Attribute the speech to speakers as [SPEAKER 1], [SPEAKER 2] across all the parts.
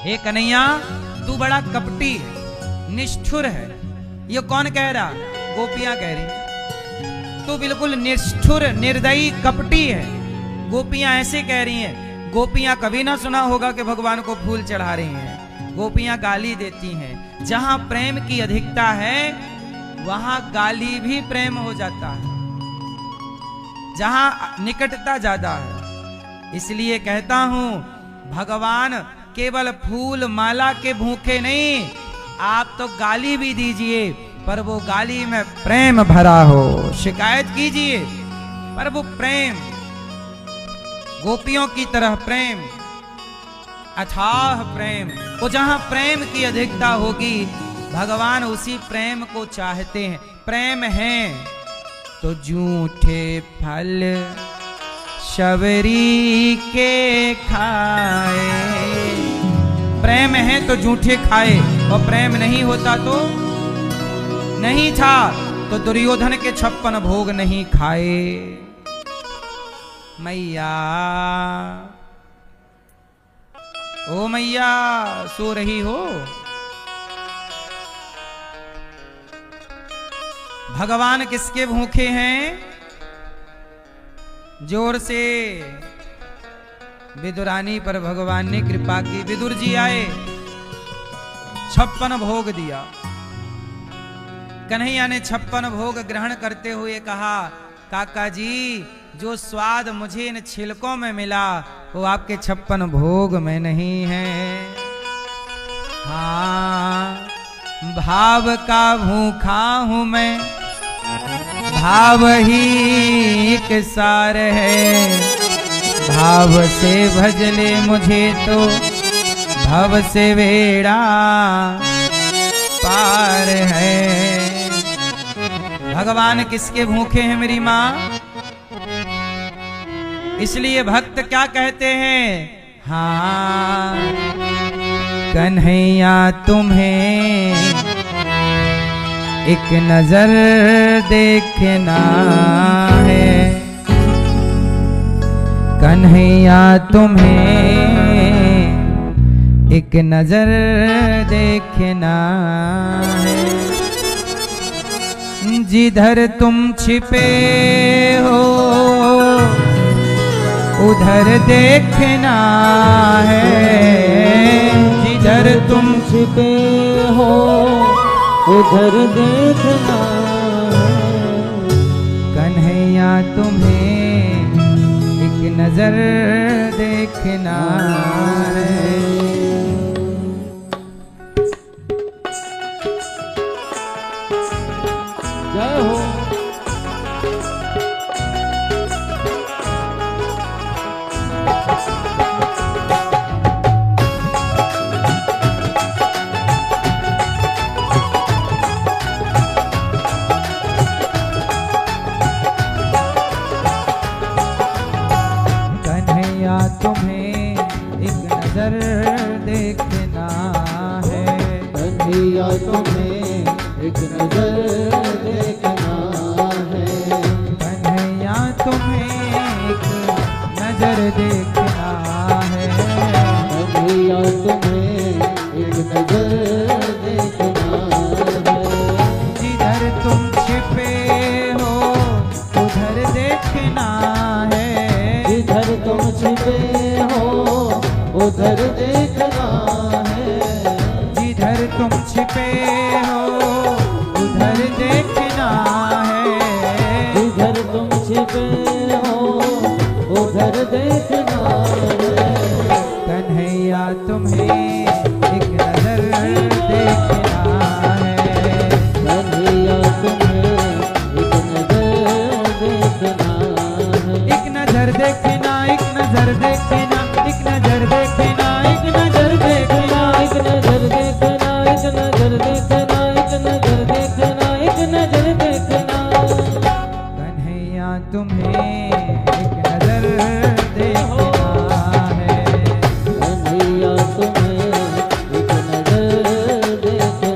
[SPEAKER 1] हे कन्हैया तू बड़ा कपटी है, निष्ठुर है। ये कौन कह रहा? गोपियां कह रही। तू बिल्कुल निष्ठुर, निर्दयी, कपटी है। गोपियां ऐसे कह रही हैं। गोपियां कभी ना सुना होगा कि भगवान को फूल चढ़ा रही हैं। गोपियां गाली देती हैं। जहां प्रेम की अधिकता है वहां गाली भी प्रेम हो जाता है, जहां निकटता ज्यादा है। इसलिए कहता हूं भगवान केवल फूल माला के भूखे नहीं, आप तो गाली भी दीजिए पर वो गाली में प्रेम भरा हो। शिकायत कीजिए पर वो प्रेम, गोपियों की तरह प्रेम, अथाह प्रेम। वो जहां प्रेम की अधिकता होगी भगवान उसी प्रेम को चाहते हैं। प्रेम है तो झूठे फल शबरी के खाए। प्रेम है तो झूठे खाए, और प्रेम नहीं होता तो नहीं था तो दुर्योधन के 56 भोग नहीं खाए। मैया ओ मैया सो रही हो? भगवान किसके भूखे हैं? जोर से विदुरानी पर भगवान ने कृपा की। विदुर जी आए, 56 भोग दिया। कन्हैया ने 56 भोग ग्रहण करते हुए कहा, काका जी जो स्वाद मुझे इन छिलकों में मिला वो आपके 56 भोग में नहीं है। हाँ भाव का भूखा हूं मैं, भाव ही एक सार है। भाव से भजले मुझे तो भव से बेड़ा पार है। भगवान किसके भूखे हैं मेरी माँ? इसलिए भक्त क्या कहते हैं? हाँ कन्हैया तुम्हें एक नजर देखना है। कन्हैया तुम्हें एक नजर देखना है। जिधर तुम छिपे हो उधर देखना है। जिधर तुम
[SPEAKER 2] छिपे हो उधर देखना है।
[SPEAKER 1] कन्हैया तुम्हें एक नजर देखना है।
[SPEAKER 2] जय हो।
[SPEAKER 1] तुम्हें एक नजर देखना है।
[SPEAKER 2] कन्हैया तुम्हें एक नजर देखना है।
[SPEAKER 1] कन्हैया तुम्हें एक नजर देखना है।
[SPEAKER 2] कन्हैया तुम्हें एक नजर देखना है।
[SPEAKER 1] जिधर तुम छिपे हो उधर देखना है।
[SPEAKER 2] जिधर तुम छिपे हो उधर देखना है।
[SPEAKER 1] जिधर तुम छिपे हो उधर देखना है।
[SPEAKER 2] जिधर तुम छिपे हो उधर देखना है।
[SPEAKER 1] कन्हैया तुम्हें एक नजर देखना है।
[SPEAKER 2] कन्हैया तुम्हें एक नजर देखना है।
[SPEAKER 1] एक नजर देखना, एक नजर देखना, एक नजर देखना, एक नजर देखना,
[SPEAKER 2] एक नजर देखना, एक नजर देखना, एक नजर देखना, एक नजर देखना।
[SPEAKER 1] कन्हैया तुम्हें एक नजर देखना है।
[SPEAKER 2] कन्हैया तुम्हें एक नजर देखना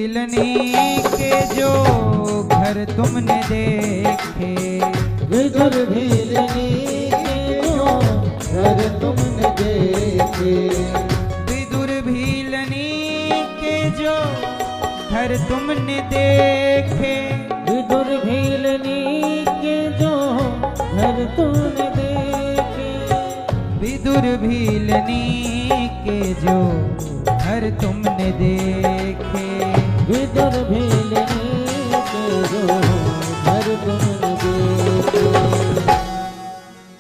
[SPEAKER 1] भीलनी के जो घर तुमने देखे,
[SPEAKER 2] विदुर भीलनी के जो घर तुमने देखे,
[SPEAKER 1] विदुर भीलनी के जो घर तुमने देखे,
[SPEAKER 2] विदुर भीलनी के जो घर तुमने देखे,
[SPEAKER 1] विदुर भीलनी के जो घर तुमने देखे,
[SPEAKER 2] विदुर भीलनी के जो घर तुमने देखे।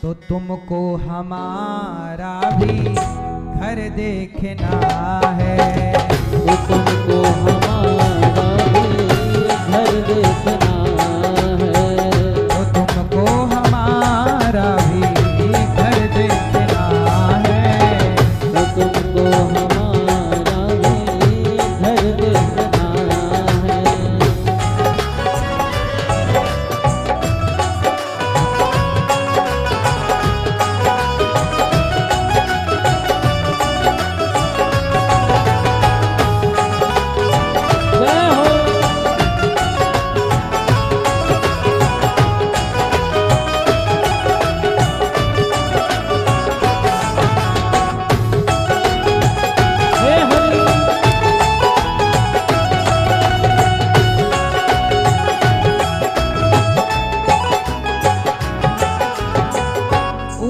[SPEAKER 1] तो तुमको हमारा भी घर देखना है,
[SPEAKER 2] तो तुमको हमारा भी घर देखना है,
[SPEAKER 1] तो तुमको हमारा भी घर देखना है,
[SPEAKER 2] तो तुमको हमारा भी घर देखना है। जय हो। हे हरि।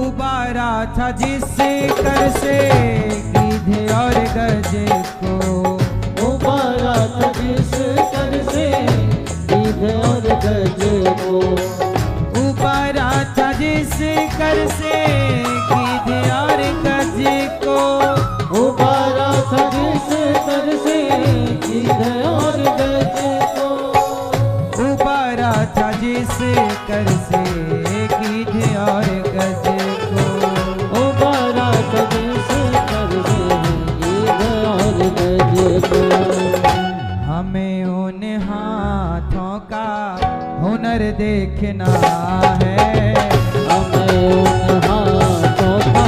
[SPEAKER 1] उबारा था जिस कर से गीधे और गजे को,
[SPEAKER 2] उबारा था जिस कर से गीध और गज को,
[SPEAKER 1] उबारा था जिस कर से गीधे और गजे को,
[SPEAKER 2] उबारा था जिस कर से गीध और गज को,
[SPEAKER 1] उबारा था जिस कर से गीधे और गजे को,
[SPEAKER 2] उबारा था जिस कर से गीध और गज को।
[SPEAKER 1] हमें उन हाथों का हुनर देखना है,
[SPEAKER 2] हमें उन हाथों का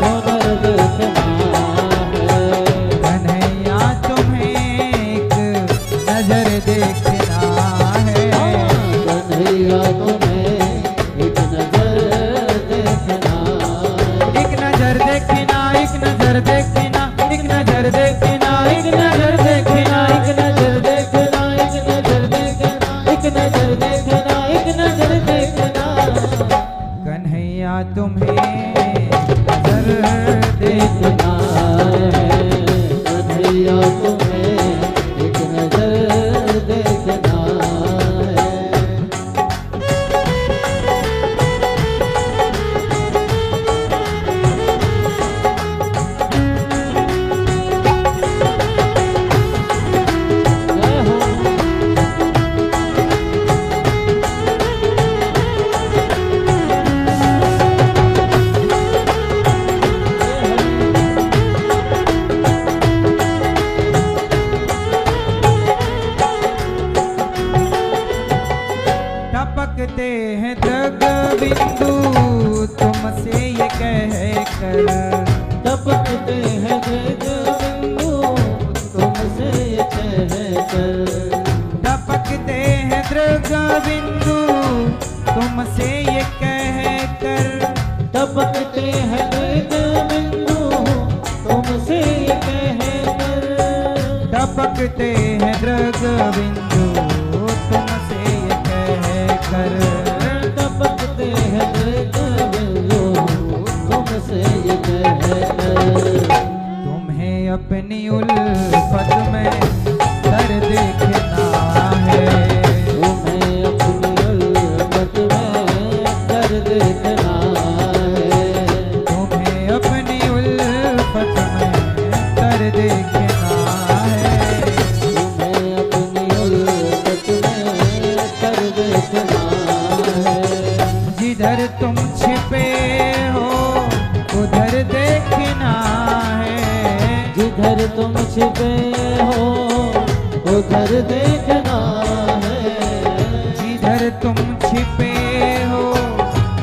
[SPEAKER 2] हुनर देखना है,
[SPEAKER 1] कन्हैया तुम्हें एक नजर देखना है,
[SPEAKER 2] कन्हैया तुम्हें एक नजर देखना है।
[SPEAKER 1] एक नजर देखना, एक नजर देखना, एक नजर देखना, एक नजर देखना,
[SPEAKER 2] एक नजर देखना, एक नजर देखना, एक नजर देखना, एक नजर देखना।
[SPEAKER 1] कन्हैया तुम्हें नजर देखना
[SPEAKER 2] देखना है, कन्हैया तुम्हें एक नजर देखना है। जय हो।
[SPEAKER 1] टपकते हैं दग बिंदु तुमसे ये कह कर,
[SPEAKER 2] टपकते हैं जग बिंदु तुमसे ये कहकर,
[SPEAKER 1] टपकते हैं दृग बिंदु तुमसे ये कह कर,
[SPEAKER 2] टपकते हैं जग बिंदु तुमसे ये कहकर,
[SPEAKER 1] टपकते हैं दृग बिंदु तुमसे ये कह कर,
[SPEAKER 2] टपकते हैं जग बिंदु तुमसे ये कहकर।
[SPEAKER 1] तुम्हें अपनी उल्फत में दर देखना है,
[SPEAKER 2] तुम्हें अपनी उल्फत में कर देखना है,
[SPEAKER 1] तुम्हें अपनी उल्फत में दर देखना है,
[SPEAKER 2] तुम्हें अपनी उल्फत में कर देखना है।
[SPEAKER 1] जिधर तुम छिपे हो उधर देखना है,
[SPEAKER 2] जिधर तुम छिपे हो उधर देखना है,
[SPEAKER 1] जिधर तुम छिपे हो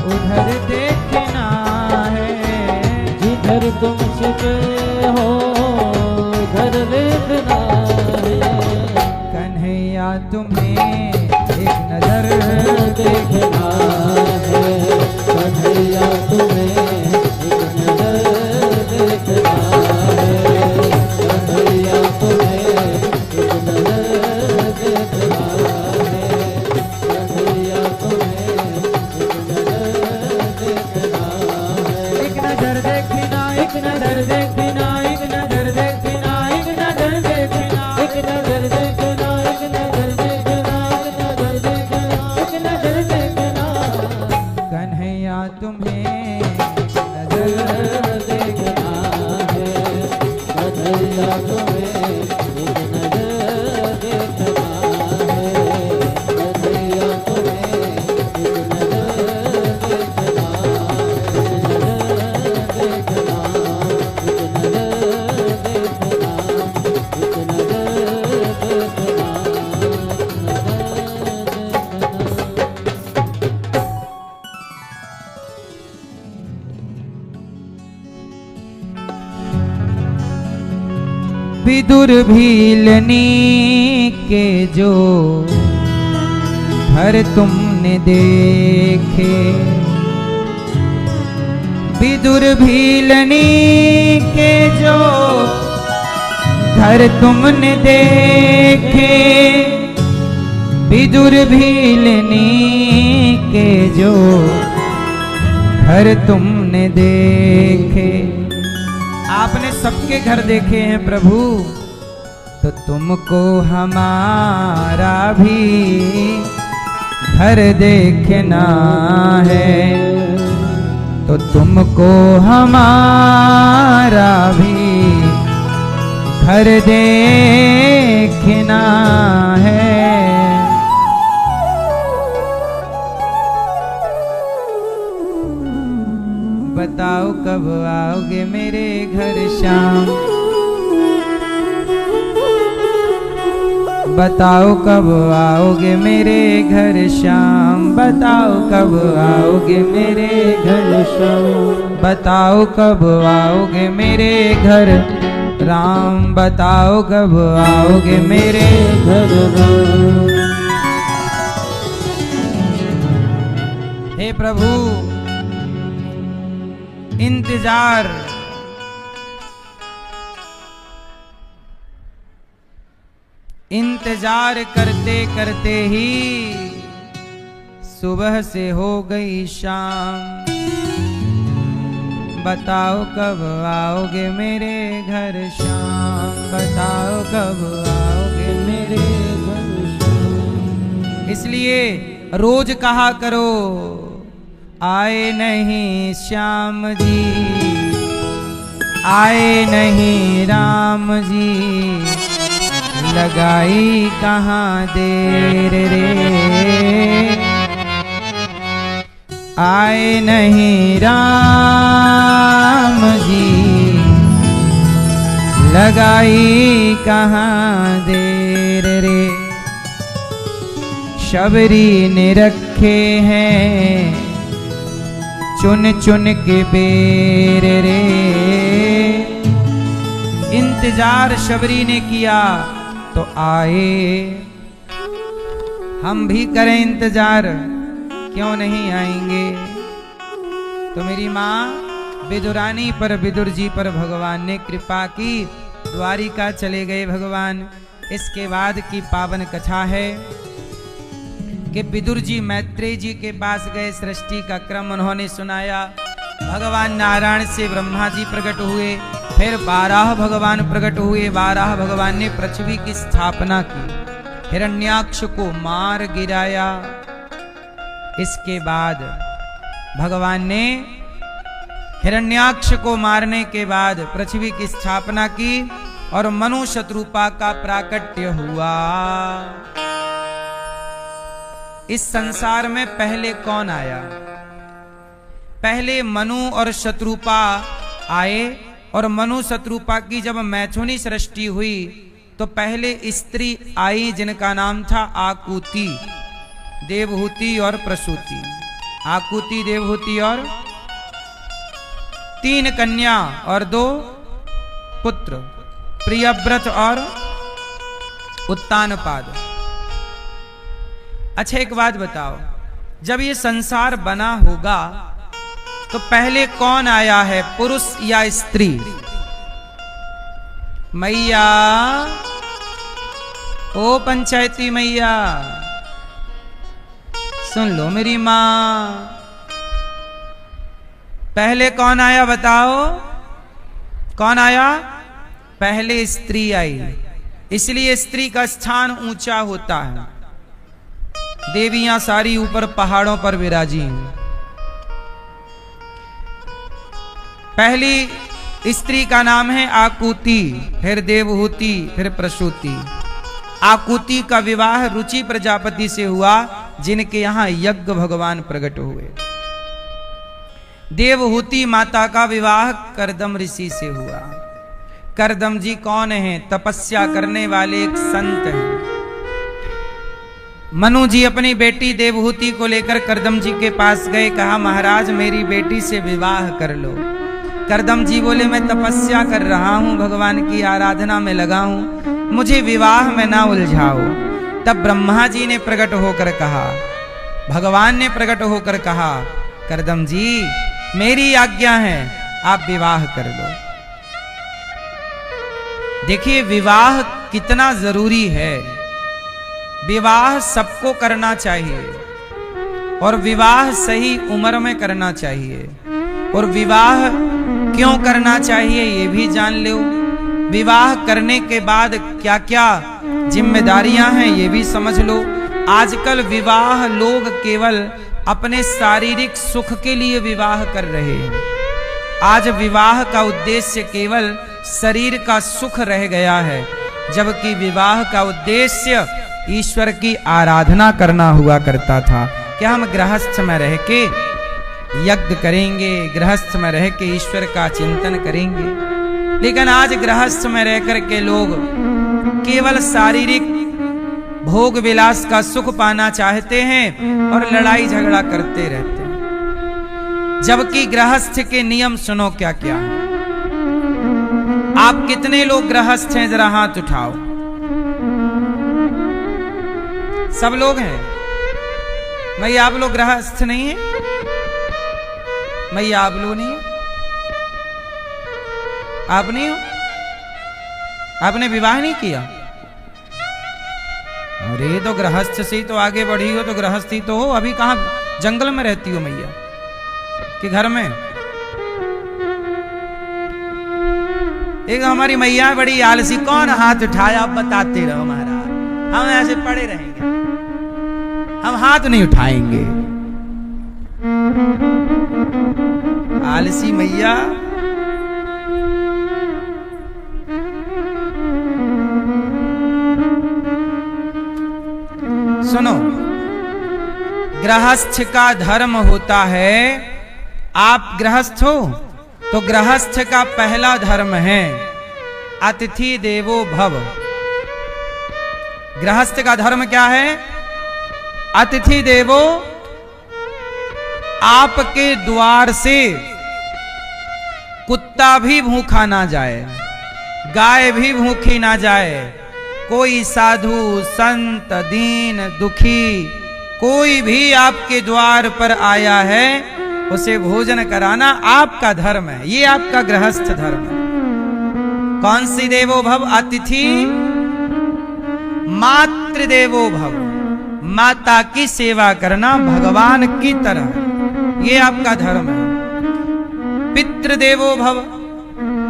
[SPEAKER 1] उधर देखना है,
[SPEAKER 2] जिधर तुम छिपे हो उधर देखना है।
[SPEAKER 1] तुम्हें एक नजर
[SPEAKER 2] देखना है, कन्हैया तुम्हें एक नजर देखना है, कन्हैया तुम्हें एक नजर देखना है, कन्हैया तुम्हें एक नजर देखना है। एक नजर देखना, एक नजर देखना, एक नजर देखना, एक नजर देखना, एक नजर देखना, एक नजर देखना, एक नजर देखना, एक नजर देखना,
[SPEAKER 1] कन्हैया तुम्हें
[SPEAKER 2] नजर देखना है, कन्हैया तुम्हें एक नजर देखना है, कन्हैया तुम्हें एक नजर देखना, एक नजर देखना, एक नजर देखना, एक नजर देखना।
[SPEAKER 1] विदुर भीलनी के जो घर तुमने देखे, विदुर भीलनी के जो घर तुमने देखे, विदुर भीलनी के जो घर तुमने देखे। आपने सबके घर देखे हैं प्रभु, तो तुमको हमारा भी घर देखना है, तो तुमको हमारा भी घर देखना है। बताओ कब आओगे मेरे घर शाम, बताओ कब आओगे मेरे घर शाम, बताओ कब आओगे मेरे घर शाम, बताओ कब आओगे मेरे घर राम, बताओ कब आओगे मेरे
[SPEAKER 2] घर राम।
[SPEAKER 1] हे प्रभु, इंतजार इंतजार करते करते ही सुबह से हो गई शाम, बताओ कब आओगे मेरे घर शाम, बताओ कब आओगे मेरे घर शाम। इसलिए रोज कहा करो, आए नहीं श्याम जी, आए नहीं राम जी, लगाई कहाँ देर रे, आए नहीं राम जी, लगाई कहाँ देर रे। शबरी ने रखे हैं चुन चुन के बेर रे, इंतजार शबरी ने किया तो आए, हम भी करें इंतजार, क्यों नहीं आएंगे। तो मेरी माँ विदुरानी पर, विदुर जी पर भगवान ने कृपा की, द्वारिका चले गए भगवान। इसके बाद की पावन कथा है कि विदुर जी मैत्रेय जी के पास गए, सृष्टि का क्रम उन्होंने सुनाया। भगवान नारायण से ब्रह्मा जी प्रकट हुए, फिर 12 भगवान प्रकट हुए। 12 भगवान ने पृथ्वी की स्थापना की, हिरण्याक्ष को मार गिराया। इसके बाद भगवान ने हिरण्याक्ष को मारने के बाद पृथ्वी की स्थापना की और मनु शत्रुपा का प्राकट्य हुआ। इस संसार में पहले कौन आया? पहले मनु और शत्रुपा आए, और मनु शत्रुपा की जब मैथुनी सृष्टि हुई तो पहले स्त्री आई जिनका नाम था आकुति, देवहूति और प्रसूति। आकुति, देवहूति और 3 कन्या और 2 पुत्र, प्रियव्रत और उत्तानपाद। अच्छा एक बात बताओ, जब ये संसार बना होगा तो पहले कौन आया है, पुरुष या स्त्री? मैया, ओ पंचायती मैया, सुन लो मेरी मां, पहले कौन आया बताओ? कौन आया? पहले स्त्री आई, इसलिए स्त्री का स्थान ऊंचा होता है। देवियां सारी ऊपर पहाड़ों पर विराजी हैं। पहली स्त्री का नाम है आकुति, फिर देवहूति, फिर प्रसूति। आकुति का विवाह रुचि प्रजापति से हुआ, जिनके यहां यज्ञ भगवान प्रकट हुए। देवहूति माता का विवाह करदम ऋषि से हुआ। करदम जी कौन हैं? तपस्या करने वाले एक संत हैं। मनु जी अपनी बेटी देवहूति को लेकर करदम जी के पास गए, कहा महाराज मेरी बेटी से विवाह कर लो। करदम जी बोले मैं तपस्या कर रहा हूं, भगवान की आराधना में लगा हूं, मुझे विवाह में ना उलझाओ। तब ब्रह्मा जी ने प्रकट होकर कहा, भगवान ने प्रकट होकर कहा, करदम जी मेरी आज्ञा है, आप विवाह कर लो। देखिए विवाह कितना जरूरी है। विवाह सबको करना चाहिए और विवाह सही उम्र में करना चाहिए। और विवाह क्यों करना चाहिए ये भी जान लो। विवाह करने के बाद क्या क्या जिम्मेदारियां हैं ये भी समझ लो। आजकल विवाह लोग केवल अपने शारीरिक सुख के लिए विवाह कर रहे हैं। आज विवाह का उद्देश्य केवल शरीर का सुख रह गया है, जबकि विवाह का उद्देश्य ईश्वर की आराधना करना हुआ करता था। क्या हम गृहस्थ में रह के यज्ञ करेंगे, गृहस्थ में रह के ईश्वर का चिंतन करेंगे? लेकिन आज गृहस्थ में रह कर के लोग केवल शारीरिक भोग विलास का सुख पाना चाहते हैं और लड़ाई झगड़ा करते रहते हैं। जबकि गृहस्थ के नियम सुनो क्या क्या है। आप कितने लोग गृहस्थ हैं, जरा हाथ उठाओ। सब लोग हैं। मैया आप लोग गृहस्थ नहीं है? मैया आप लोग नहीं है? आप नहीं हो? आपने विवाह नहीं किया? अरे तो गृहस्थ से ही तो आगे बढ़ी हो, तो गृहस्थी तो हो। अभी कहां जंगल में रहती हो मैया कि घर में? एक हमारी मैया बड़ी आलसी। कौन हाथ उठाया? आप बताते रहो महाराज, हम ऐसे पड़े रहेंगे, हम हाथ नहीं उठाएंगे। आलसी मैया। सुनो, गृहस्थ का धर्म होता है, आप गृहस्थ हो तो गृहस्थ का पहला धर्म है अतिथि देवो भव। गृहस्थ का धर्म क्या है? अतिथि देवो। आपके द्वार से कुत्ता भी भूखा ना जाए, गाय भी भूखी ना जाए, कोई साधु संत दीन दुखी कोई भी आपके द्वार पर आया है, उसे भोजन कराना आपका धर्म है। ये आपका गृहस्थ धर्म है। कौन सी देवो भव? अतिथि मातृ देवो भव। माता की सेवा करना भगवान की तरह, ये आपका धर्म है। पितृ देवो भव।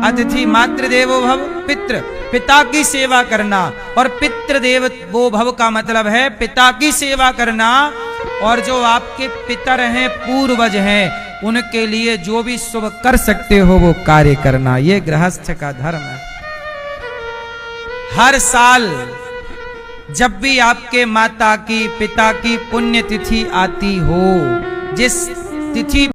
[SPEAKER 1] अतिथि मातृ देवो भव। पितृ, पिता की सेवा करना। और पितृ देवो भव का मतलब है पिता की सेवा करना, और जो आपके पितर हैं, पूर्वज हैं, उनके लिए जो भी शुभ कर सकते हो वो कार्य करना। ये गृहस्थ का धर्म है। हर साल जब भी आपके माता की पिता की पुण्यतिथि आती हो, जिस तिथि